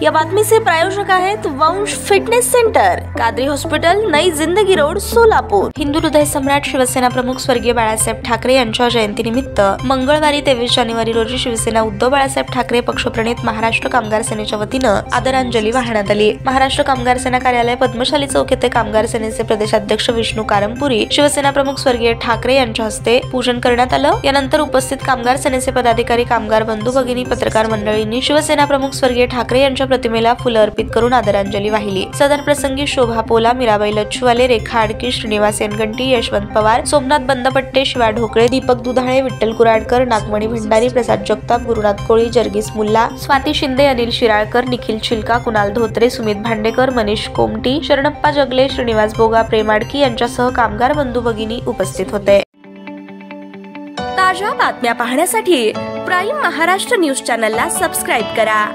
या बातमीचे प्रायोजक आहेत वंश फिटनेस सेंटर, कादरी हॉस्पिटल, नई जिंदगी रोड, सोलापूर। हिंदू हृदय सम्राट शिवसेना प्रमुख स्वर्गीय बाळासाहेब ठाकरे यांच्या जयंतीनिमित्त मंगळवारी 23 जानेवारी रोजी शिवसेना उद्धव बाळासाहेब ठाकरे पक्षप्रणित महाराष्ट्र कामगार सेनेच्या वतीनं आदरांजली वाहण्यात आली। महाराष्ट्र कामगार सेना कार्यालय, पद्मशाली चौक येथे कामगार सेनेचे प्रदेशाध्यक्ष विष्णू कारंपुरी, शिवसेना प्रमुख स्वर्गीय ठाकरे यांच्या हस्ते पूजन करण्यात आलं। यानंतर उपस्थित कामगार सेनेचे पदाधिकारी, कामगार बंधू भगिनी, पत्रकार मंडळींनी शिवसेना प्रमुख स्वर्गीय ठाकरे यांच्या प्रतिमेला फुलं अर्पित करून आदरांजली वाहिली। सदर प्रसंगी शोभा पोला, मीराबाई लच्छूवाले, रेखा आडकी, श्रीनिवास यनगंटी, यशवंत पवार, सोमनाथ बंदपट्टे, शिवा ढोकळे, दीपक दुधाळे, विठ्ठल कुराडकर, नागमणी भंडारी, प्रसाद जगताप, गुरुनाथ कोळी, जर्गीस मुल्ला, स्वाती शिंदे, अनिल शिराळकर, निखिल चिलका, कुणाल धोत्रे, सुमित भांडेकर, मनीष कोमटी, शरणप्पा जगले, श्रीनिवास बोगा, प्रेम आडकी यांच्यासह कामगार बंधू भगिनी उपस्थित होते। ताज्या बातम्या पाहण्यासाठी प्राईम महाराष्ट्र न्यूज चॅनलला सबस्क्राईब करा।